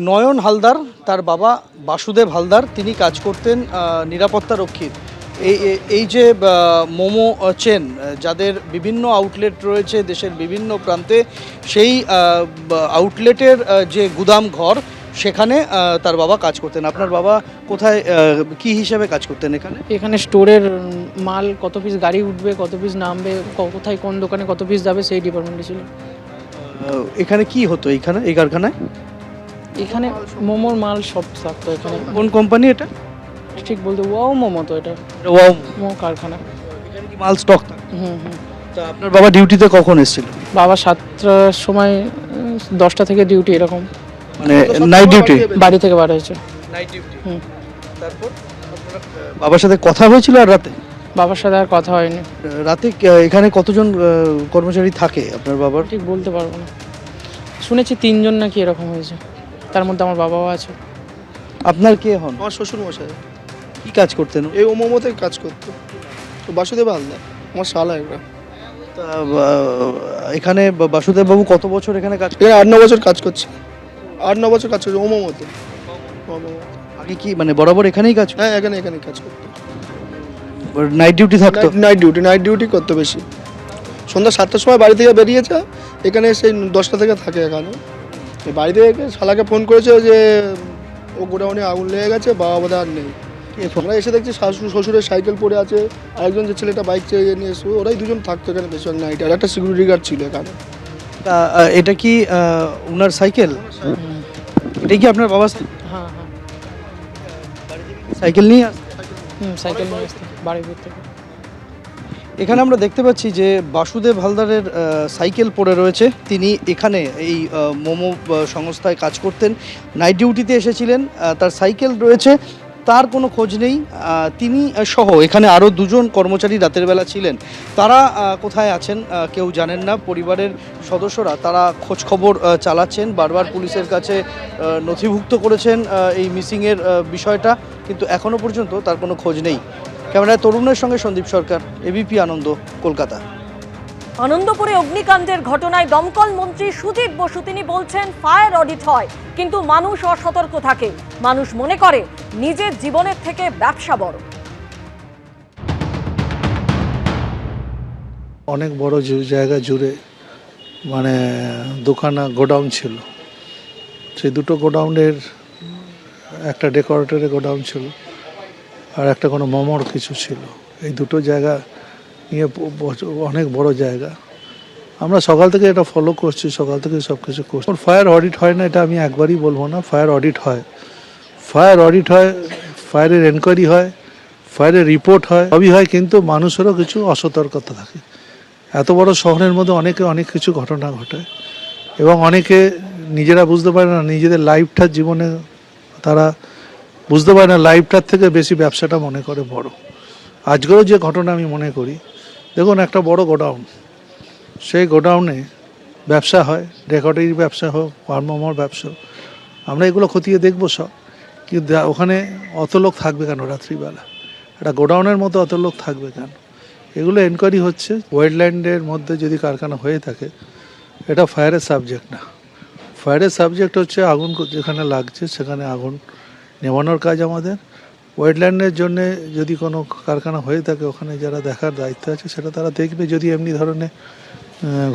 নয়ন হালদার, তার বাবা বাসুদেব হালদার, তিনি কাজ করতেন নিরাপত্তা রক্ষীর। এই যে মোমো চেন, যাদের বিভিন্ন আউটলেট রয়েছে দেশের বিভিন্ন প্রান্তে, সেই আউটলেটের যে গুদাম ঘর, সেখানে তার বাবা কাজ করতেন। আপনার বাবা কোথায় কি হিসেবে কাজ করতেন এখানে? এখানে স্টোরের মাল কত পিস গাড়ি উঠবে, কত পিস নামবে, কোথায় কোন দোকানে কত পিস যাবে, সেই ডিপার্টমেন্টে ছিল। এখানে কি হতো এইখানে, এই কারখানায়? এখানে মোমোর মাল সব থাকতো এখানে। কোন কোম্পানি এটা? ঠিক বলতে ওয়াও মোমো তো এটা ওয়াও মোমো কারখানা। এখানে কি মাল স্টক? হুম। তা আপনার বাবা ডিউটিতে কখন এসেছিল? বাবা 7টার সময় 10টা থেকে ডিউটি, এরকম মানে নাইট ডিউটি? বাড়ি থেকে বার হয়েছে। Night duty. হুম। তারপর বাবার সাথে কথা হয়েছিল আর রাতে? বাবার সাথে আর কথা হয়নি। রাতে এখানে কতজন কর্মচারী থাকে আপনার বাবার? ঠিক বলতে পারবো না, শুনেছি 3জন নাকি এরকম হয়েছে, তার মধ্যে আমার বাবাও আছে। আপনার কে হন? আমার শ্বশুর মশাই কি কাজ করতেন? এই মোমোতে কাজ করতো, তো বাসুদেব হালদার আমার শালা। এরা তা, এখানে বাসুদেব বাবু কত বছর এখানে কাজ এখানে 8-9 বছর কাজ করছে, 8-9 বছর কাজ করছে মোমোতে। আগে কি মানে বরাবর এখানেই কাজ? হ্যাঁ, এখানে কাজ করতো। নাইট ডিউটি থাকতো? নাইট ডিউটি করতো বেশি। সন্ধ্যা 7টার সময় বাড়ি থেকে বেরিয়েছে, এখানে সেই 10টা থেকে থাকে এখানে। এই বাড়ি থেকে শালাকে ফোন করেছে যে ও গোডাউনে আগুন লেগে গেছে, বাবা বোধহয় আর নেই। আমরা এসে দেখছি শ্বশুরের সাইকেল পড়ে আছে, আরেকজন যে ছেলেটা বাইক চেয়ে নিয়ে এসে, ওরাই দুজন থাকতো এখানে বেশিরভাগ নাইটে, আর একটা সিকিউরিটি গার্ড ছিল এখানে। তা এটা কি ওনার সাইকেল? এটা কি আপনার বাবা হ্যাঁ। সাইকেল নিয়ে আসতেন? সাইকেল নিয়ে আসতে বাড়ির ভিতর থেকে। এখানে আমরা দেখতে পাচ্ছি যে বাসুদেব হালদারের সাইকেল পড়ে রয়েছে। তিনি এখানে এই মোমো সংস্থায় কাজ করতেন, নাইট ডিউটিতে এসেছিলেন, তার সাইকেল রয়েছে, তার কোনো খোঁজ নেই। তিনি সহ এখানে আরও 2জন কর্মচারী রাতের বেলা ছিলেন, তারা কোথায় আছেন কেউ জানেন না। পরিবারের সদস্যরা তারা খোঁজ খবর চালাচ্ছেন, বারবার পুলিশের কাছে নথিভুক্ত করেছেন এই মিসিংয়ের বিষয়টা, কিন্তু এখনও পর্যন্ত তার কোনো খোঁজ নেই। ক্যামেরায় তরুণের সঙ্গে সন্দীপ সরকার, এবিপি আনন্দ, কলকাতা। আনন্দপুরে অগ্নিকাণ্ডের ঘটনায় দমকল মন্ত্রী সুদীপ বসু তিনি বলছেন ফায়ার অডিট হয়, কিন্তু মানুষ অসতর্ক থাকে। মানুষ মনে করে নিজের জীবনের থেকে ব্যবসা বড়। অনেক বড় জায়গা জুড়ে মানে দুখানা গোডাউন ছিল, সেই দুটো গোডাউনের একটা ডেকোরেটরের গোডাউন ছিল আর একটা কোনো মোমোর কিছু ছিল। এই দুটো জায়গা নিয়ে অনেক বড় জায়গা। আমরা সকাল থেকে এটা ফলো করছি, সকাল থেকে সব কিছু করছি। ফায়ার অডিট হয় না এটা আমি একবারই বলবো না, ফায়ার অডিট হয়, ফায়ারের এনকোয়ারি হয়, ফায়ারের রিপোর্ট হয়, সবই হয়, কিন্তু মানুষেরও কিছু অসতর্কতা থাকে। এত বড় শহরের মধ্যে অনেক কিছু ঘটনা ঘটে এবং অনেকে নিজেরা বুঝতে পারে না, নিজেদের লাইফটার জীবনে তারা বুঝতে পারে না, লাইফটার থেকে বেশি ব্যবসাটা মনে করে বড়। আজকেরও যে ঘটনা আমি মনে করি, দেখুন একটা বড় গোডাউন, সেই গোডাউনে ব্যবসা হয়, ডেকোরেটরি ব্যবসা হোক, মোমোর ব্যবসা, আমরা এগুলো খতিয়ে দেখবো সব, কিন্তু ওখানে অত লোক থাকবে কেন রাত্রিবেলা? একটা গোডাউনের মতো অত লোক থাকবে কেন? এগুলো এনকোয়ারি হচ্ছে। ওয়েটল্যান্ডের মধ্যে যদি কারখানা হয়ে থাকে, এটা ফায়ারের সাবজেক্ট না। ফায়ারের সাবজেক্ট হচ্ছে আগুন যেখানে লাগছে সেখানে আগুন নেভানোর কাজ আমাদের। ওয়েটল্যান্ডের জন্যে যদি কোনো কারখানা হয়ে থাকে, ওখানে যারা দেখার দায়িত্ব আছে সেটা তারা দেখবে। যদি এমনি ধরনের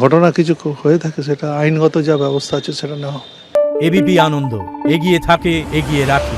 ঘটনা কিছু হয়ে থাকে, সেটা আইনগত যা ব্যবস্থা আছে সেটা নেওয়া হবে। এবিপি আনন্দ, এগিয়ে থাকে, এগিয়ে রাখে।